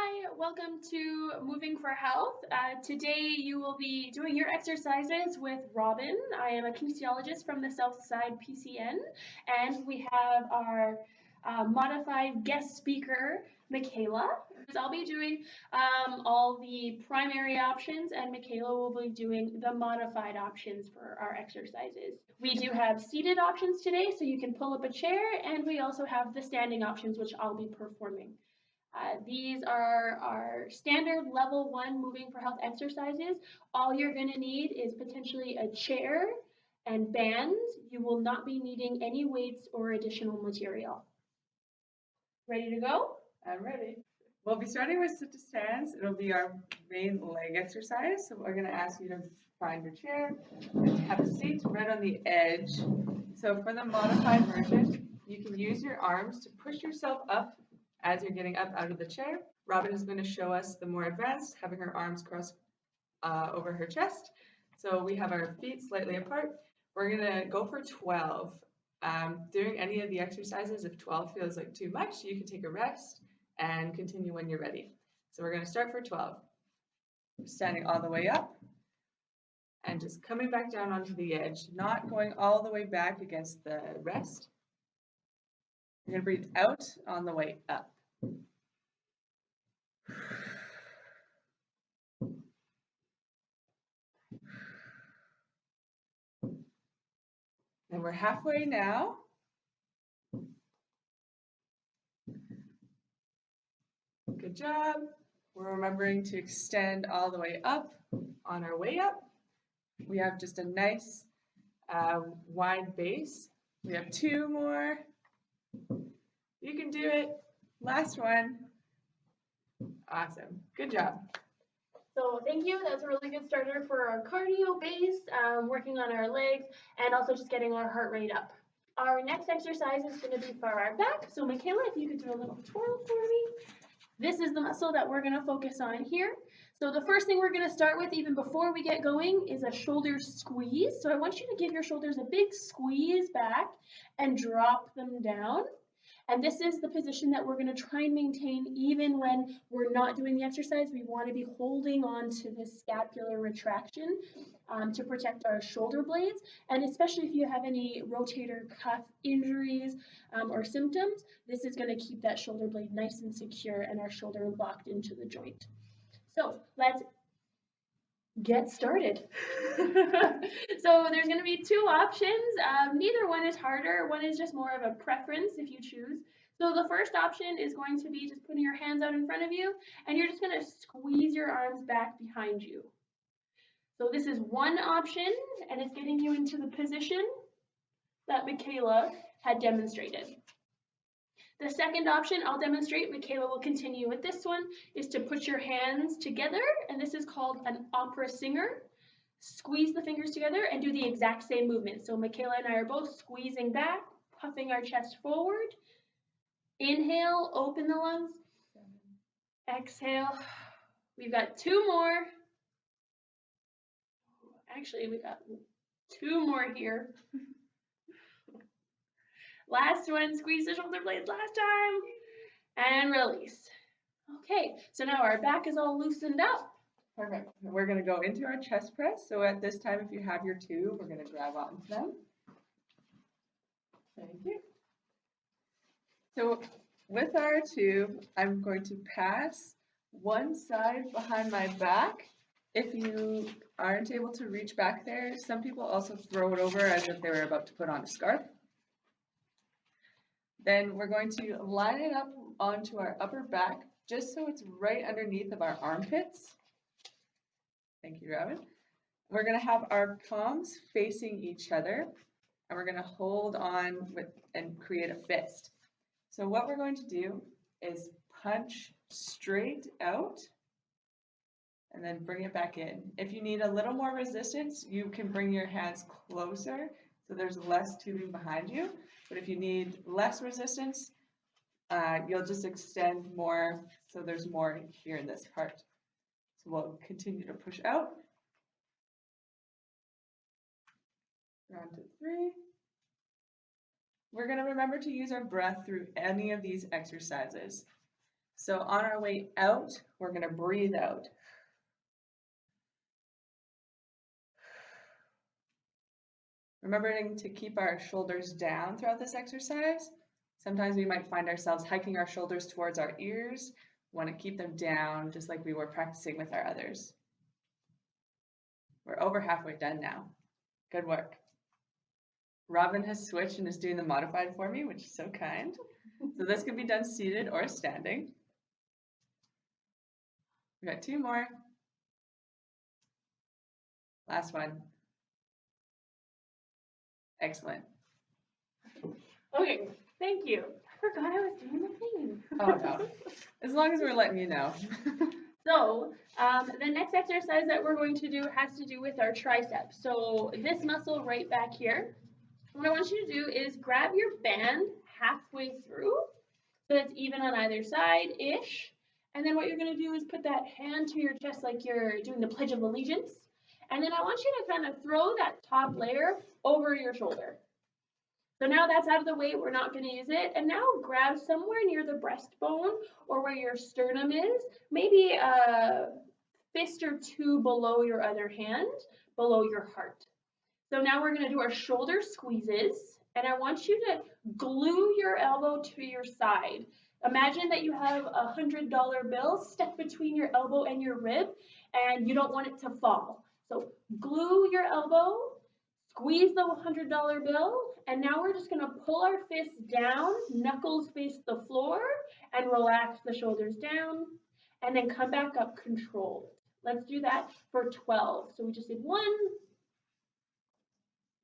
Hi, welcome to Moving for Health. Today you will be doing your exercises with Robin. I am a kinesiologist from the Southside PCN, and we have our modified guest speaker, Michaela. I'll be doing all the primary options, and Michaela will be doing the modified options for our exercises. We do have seated options today, so you can pull up a chair, and we also have the standing options, which I'll be performing. These are our standard level 1 moving for health exercises. All you're going to need is potentially a chair and bands. You will not be needing any weights or additional material. Ready to go? I'm ready. We'll be starting with sit to stands. It'll be our main leg exercise. So we're going to ask you to find your chair and have a seat right on the edge. So for the modified version, you can use your arms to push yourself up as you're getting up out of the chair. Robin is going to show us the more advanced, having her arms crossed over her chest. So we have our feet slightly apart. We're going to go for 12. During any of the exercises, if 12 feels like too much, you can take a rest and continue when you're ready. So we're going to start for 12. Standing all the way up and just coming back down onto the edge, not going all the way back against the rest. You're going to breathe out on the way up. And we're halfway now. Good job. We're remembering to extend all the way up on our way up. We have just a nice wide base. We have 2 more. You can do it. Last one. Awesome. Good job. So thank you. That's a really good starter for our cardio base, working on our legs, and also just getting our heart rate up. Our next exercise is going to be for our back. So Michaela, if you could do a little twirl for me. This is the muscle that we're going to focus on here. So the first thing we're going to start with, even before we get going, is a shoulder squeeze. So I want you to give your shoulders a big squeeze back and drop them down. And this is the position that we're going to try and maintain even when we're not doing the exercise. We want to be holding on to this scapular retraction to protect our shoulder blades. And especially if you have any rotator cuff injuries or symptoms, this is going to keep that shoulder blade nice and secure and our shoulder locked into the joint. So let's get started. So there's going to be 2 options. Neither one is harder. One is just more of a preference if you choose. So the first option is going to be just putting your hands out in front of you, and you're just going to squeeze your arms back behind you. So this is one option, and it's getting you into the position that Michaela had demonstrated. The second option I'll demonstrate, Michaela will continue with this one, is to put your hands together, and this is called an opera singer. Squeeze the fingers together and do the exact same movement. So Michaela and I are both squeezing back, puffing our chest forward. Inhale, open the lungs. Exhale. We've got 2 more. Actually, we got 2 more here. Last one, squeeze the shoulder blades last time, and release. Okay, so now our back is all loosened up. Perfect. We're going to go into our chest press. So at this time, if you have your tube, we're going to grab onto them. Thank you. So with our tube, I'm going to pass one side behind my back. If you aren't able to reach back there, some people also throw it over as if they were about to put on a scarf. Then we're going to line it up onto our upper back, just so it's right underneath of our armpits. Thank you, Robin. We're going to have our palms facing each other, and we're going to hold on and create a fist. So what we're going to do is punch straight out and then bring it back in. If you need a little more resistance, you can bring your hands closer so there's less tubing behind you. But if you need less resistance, you'll just extend more so there's more here in this part. So we'll continue to push out. Round to 3. We're going to remember to use our breath through any of these exercises. So on our way out, we're going to breathe out. Remembering to keep our shoulders down throughout this exercise. Sometimes we might find ourselves hiking our shoulders towards our ears. We want to keep them down, just like we were practicing with our others. We're over halfway done now. Good work. Robin has switched and is doing the modified for me, which is so kind. So this can be done seated or standing. We got 2 more. Last one. Excellent. Okay, thank you. I forgot I was doing the thing. Oh no. As long as we're letting you know. So, the next exercise that we're going to do has to do with our triceps. So this muscle right back here, what I want you to do is grab your band halfway through, so it's even on either side-ish. And then what you're gonna do is put that hand to your chest like you're doing the Pledge of Allegiance. And then I want you to kind of throw that top layer over your shoulder. So now that's out of the way, we're not going to use it. And now grab somewhere near the breastbone or where your sternum is, maybe a fist or 2 below your other hand, below your heart. So now we're going to do our shoulder squeezes, and I want you to glue your elbow to your side. Imagine that you have a $100 bill stuck between your elbow and your rib, and you don't want it to fall. So glue your elbow, squeeze the $100 bill, and now we're just gonna pull our fists down, knuckles face the floor, and relax the shoulders down, and then come back up controlled. Let's do that for 12. So we just did 1,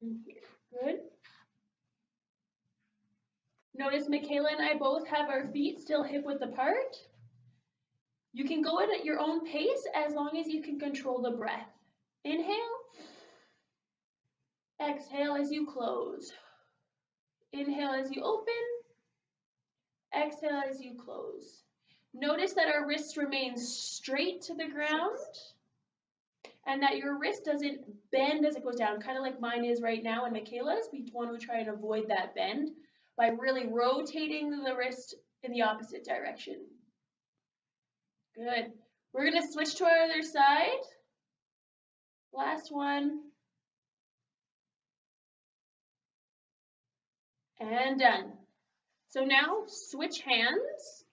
and here, good. Notice Michaela and I both have our feet still hip width apart. You can go at your own pace as long as you can control the breath. Inhale. Exhale as you close. Inhale as you open. Exhale as you close. Notice that our wrists remain straight to the ground and that your wrist doesn't bend as it goes down, kind of like mine is right now and Michaela's. We want to try and avoid that bend by really rotating the wrist in the opposite direction. Good. We're going to switch to our other side. Last one. And done. So now switch hands,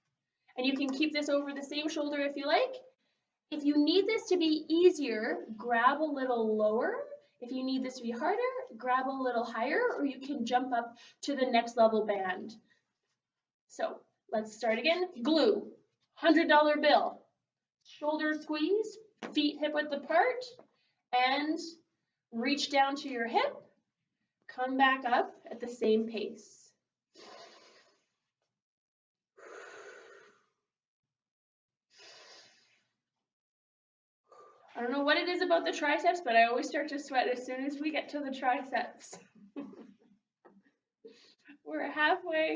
and you can keep this over the same shoulder if you like. If you need this to be easier, grab a little lower. If you need this to be harder, grab a little higher, or you can jump up to the next level band. So let's start again. Glue, $100 bill, shoulder squeeze, feet hip width apart, and reach down to your hip. Come back up at the same pace. I don't know what it is about the triceps, but I always start to sweat as soon as we get to the triceps. We're halfway.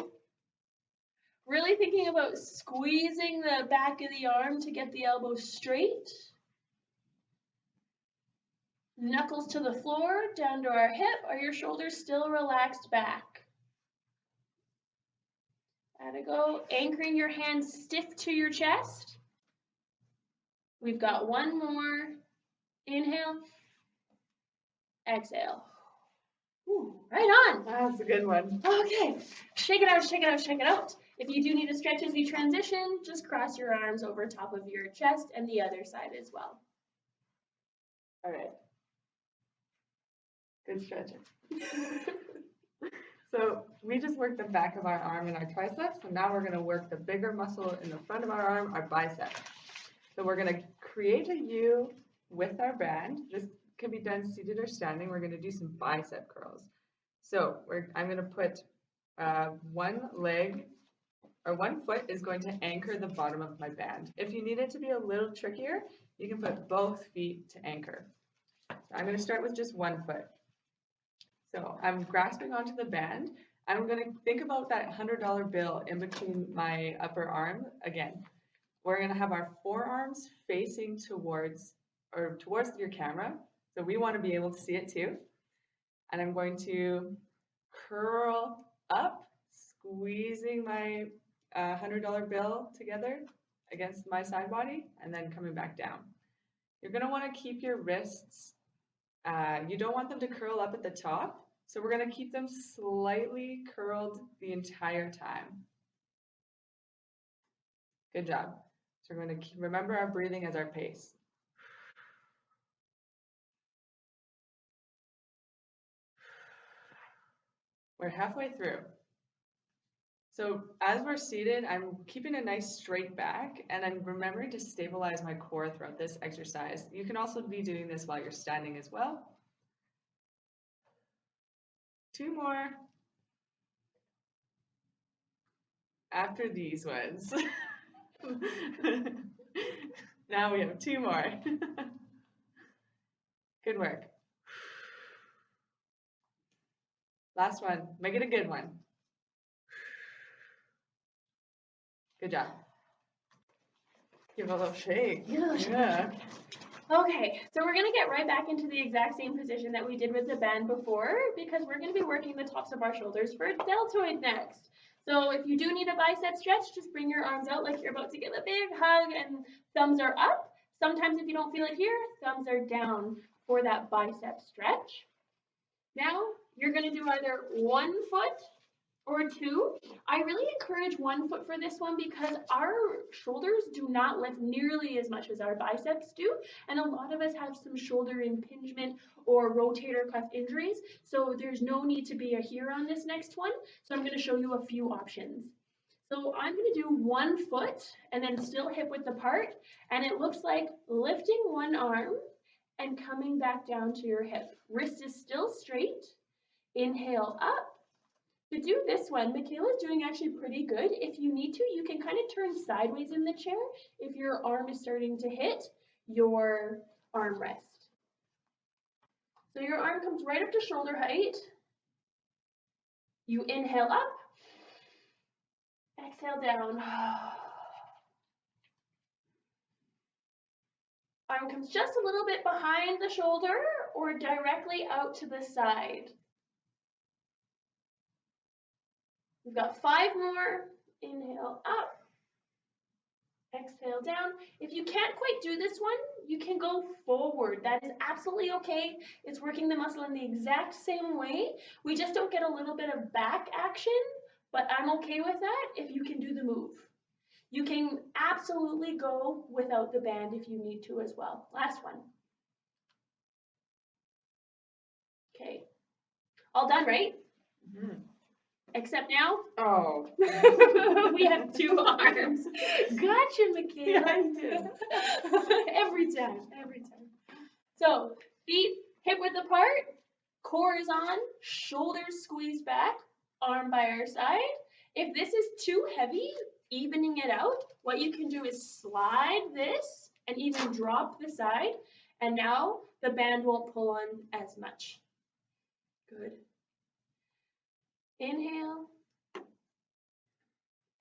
Really thinking about squeezing the back of the arm to get the elbow straight. Knuckles to the floor, down to our hip. Are your shoulders still relaxed back? Gotta go. Anchoring your hands stiff to your chest. We've got 1 more. Inhale. Exhale. Ooh, right on. That's a good one. Okay. Shake it out, shake it out, shake it out. If you do need to stretch as we transition, just cross your arms over top of your chest and the other side as well. All right. Good stretching. So we just worked the back of our arm and our triceps, so now we're going to work the bigger muscle in the front of our arm, our bicep. So we're going to create a U with our band. This can be done seated or standing. We're going to do some bicep curls. So I'm going to put one foot is going to anchor the bottom of my band. If you need it to be a little trickier, you can put both feet to anchor. So I'm going to start with just 1 foot. So I'm grasping onto the band. I'm going to think about that $100 bill in between my upper arm again. We're going to have our forearms facing towards your camera. So we want to be able to see it too. And I'm going to curl up, squeezing my a $100 bill together against my side body and then coming back down. You're going to want to keep your wrists, you don't want them to curl up at the top, so we're going to keep them slightly curled the entire time. Good job. So we're going to remember our breathing as our pace. We're halfway through. So as we're seated, I'm keeping a nice straight back and I'm remembering to stabilize my core throughout this exercise. You can also be doing this while you're standing as well. 2 more. After these ones. Now we have 2 more. Good work. Last one. Make it a good one. Good job. Give a little shake. Yeah. Okay, so we're going to get right back into the exact same position that we did with the band before because we're going to be working the tops of our shoulders for deltoid next. So if you do need a bicep stretch, just bring your arms out like you're about to give a big hug and thumbs are up. Sometimes if you don't feel it here, thumbs are down for that bicep stretch. Now you're going to do either 1 foot or 2. I really encourage 1 foot for this one because our shoulders do not lift nearly as much as our biceps do, and a lot of us have some shoulder impingement or rotator cuff injuries, so there's no need to be a here on this next one. So I'm going to show you a few options. So I'm going to do 1 foot and then still hip width apart, and it looks like lifting one arm and coming back down to your hip. Wrist is still straight. Inhale up. To do this one, Michaela's doing actually pretty good. If you need to, you can kind of turn sideways in the chair if your arm is starting to hit your armrest. So your arm comes right up to shoulder height. You inhale up, exhale down. Arm comes just a little bit behind the shoulder or directly out to the side. We've got 5 more. Inhale up, exhale down. If you can't quite do this one, you can go forward. That is absolutely okay. It's working the muscle in the exact same way. We just don't get a little bit of back action, but I'm okay with that if you can do the move. You can absolutely go without the band if you need to as well. Last one. Okay. All done, right? Mm-hmm. Except now, oh, we have 2 arms. Gotcha, Michaela. Yeah, I did. every time. So feet hip width apart, core is on, shoulders squeezed back, arm by our side. If this is too heavy, evening it out, what you can do is slide this and even drop the side, and now the band won't pull on as much. Good. Inhale.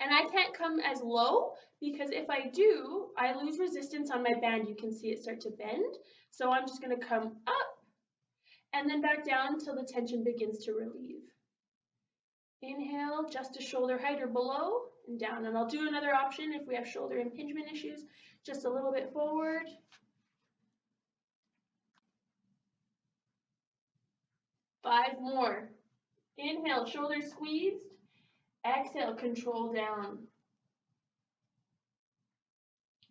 And I can't come as low because if I do, I lose resistance on my band. You can see it start to bend. So I'm just going to come up and then back down until the tension begins to relieve. Inhale, just to shoulder height or below, and down. And I'll do another option if we have shoulder impingement issues, just a little bit forward. Five more. Inhale, shoulders squeezed. Exhale, control down.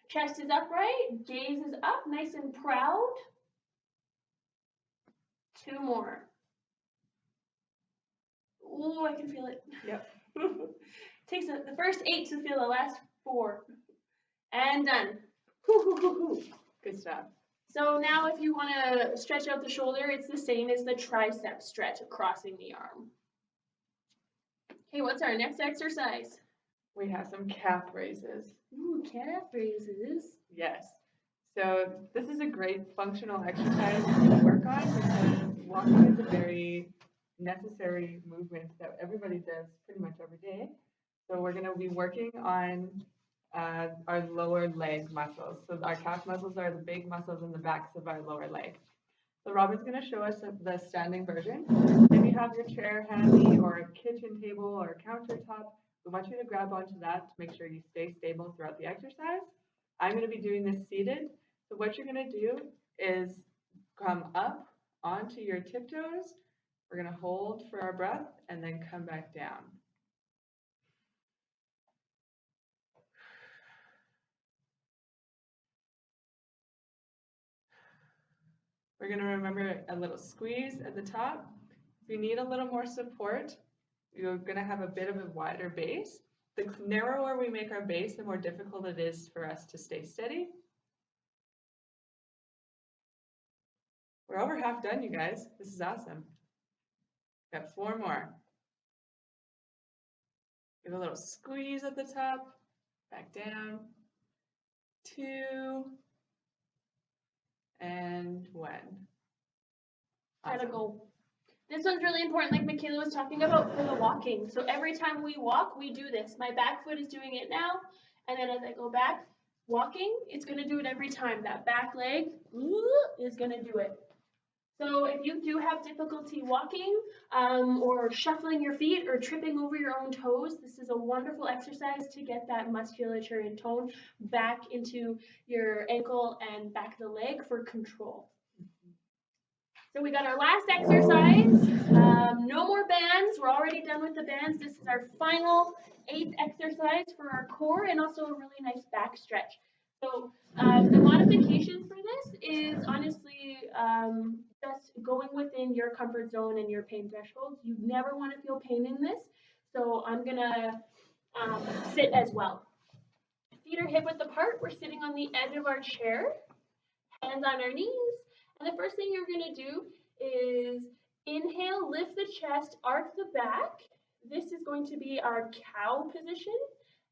Chest is upright, gaze is up, nice and proud. 2 more. Oh, I can feel it. Yep. Takes the first 8 to feel the last 4. And done. Good stuff. So now if you want to stretch out the shoulder, it's the same as the tricep stretch, crossing the arm. Okay, what's our next exercise? We have some calf raises. Ooh, calf raises. Yes. So this is a great functional exercise to work on because walking is a very necessary movement that everybody does pretty much every day. So we're going to be working on our lower leg muscles. So our calf muscles are the big muscles in the backs of our lower leg. So Robin's going to show us the standing version. If you have your chair handy or a kitchen table or a countertop, we want you to grab onto that to make sure you stay stable throughout the exercise. I'm going to be doing this seated. So what you're going to do is come up onto your tiptoes. We're going to hold for our breath and then come back down. We're going to remember a little squeeze at the top. If you need a little more support, you're going to have a bit of a wider base. The narrower we make our base, the more difficult it is for us to stay steady. We're over half done, you guys. This is awesome. Got 4 more. Give a little squeeze at the top, back down. 2 and 1. Gotta go. This one's really important, like Michaela was talking about for the walking. So every time we walk, we do this. My back foot is doing it now, and then as I go back, walking, it's gonna do it every time. That back leg is gonna do it. So if you do have difficulty walking, or shuffling your feet or tripping over your own toes, this is a wonderful exercise to get that musculature and tone back into your ankle and back of the leg for control. So we got our last exercise. No more bands. We're already done with the bands. This is our final 8th exercise for our core and also a really nice back stretch. So the modification for this is honestly just going within your comfort zone and your pain thresholds. You never want to feel pain in this. So I'm gonna sit as well. Feet are hip width apart. We're sitting on the edge of our chair, hands on our knees. And the first thing you're gonna do is inhale, lift the chest, arc the back. This is going to be our cow position.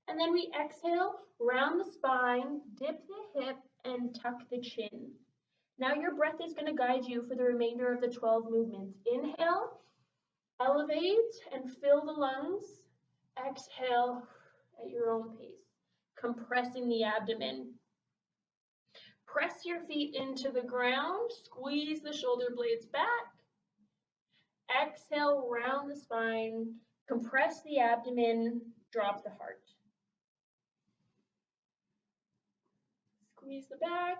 And then we exhale, round the spine, dip the hip, and tuck the chin. Now your breath is going to guide you for the remainder of the 12 movements. Inhale, elevate and fill the lungs. Exhale at your own pace, compressing the abdomen. Press your feet into the ground, squeeze the shoulder blades back. Exhale, round the spine, compress the abdomen, drop the heart. Squeeze the back,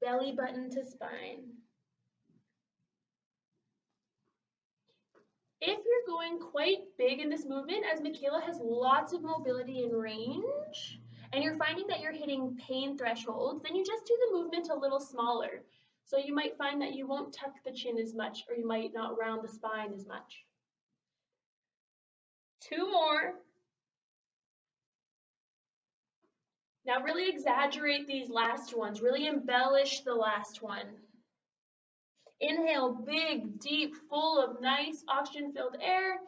belly button to spine. If you're going quite big in this movement, as Michaela has lots of mobility and range, and you're finding that you're hitting pain thresholds, then you just do the movement a little smaller. So you might find that you won't tuck the chin as much, or you might not round the spine as much. 2 more. Now really exaggerate these last ones, really embellish the last one. Inhale, big, deep, full of nice oxygen-filled air.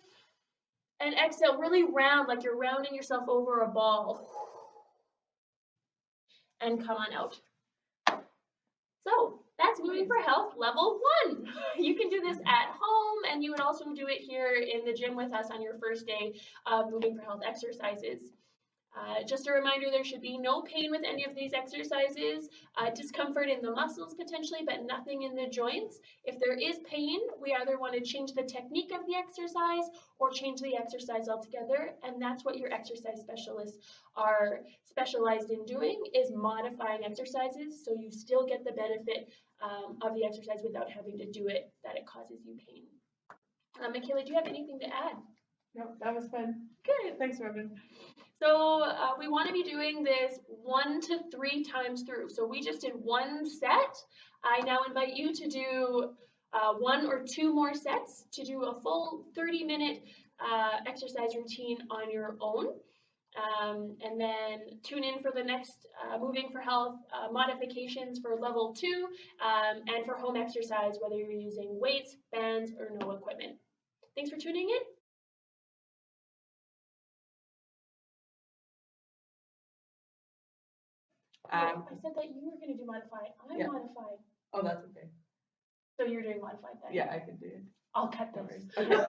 And exhale, really round, like you're rounding yourself over a ball. And come on out. So that's Moving for Health level 1. You can do this at home, and you would also do it here in the gym with us on your first day of Moving for Health exercises. Just a reminder, there should be no pain with any of these exercises, discomfort in the muscles potentially, but nothing in the joints. If there is pain, we either want to change the technique of the exercise or change the exercise altogether, and that's what your exercise specialists are specialized in doing, is modifying exercises so you still get the benefit of the exercise without having to do it, that it causes you pain. Michaela, do you have anything to add? No, that was fun. Good. Thanks, Robin. So we want to be doing this 1 to 3 times through. So we just did 1 set. I now invite you to do 1 or 2 more sets to do a full 30-minute exercise routine on your own. And then tune in for the next Moving for Health modifications for level 2 and for home exercise, whether you're using weights, bands, or no equipment. Thanks for tuning in. I said that you were going to do modified. I'm modified. Oh, that's okay. So you're doing modified then? Yeah, I can do it. I'll cut those. Okay.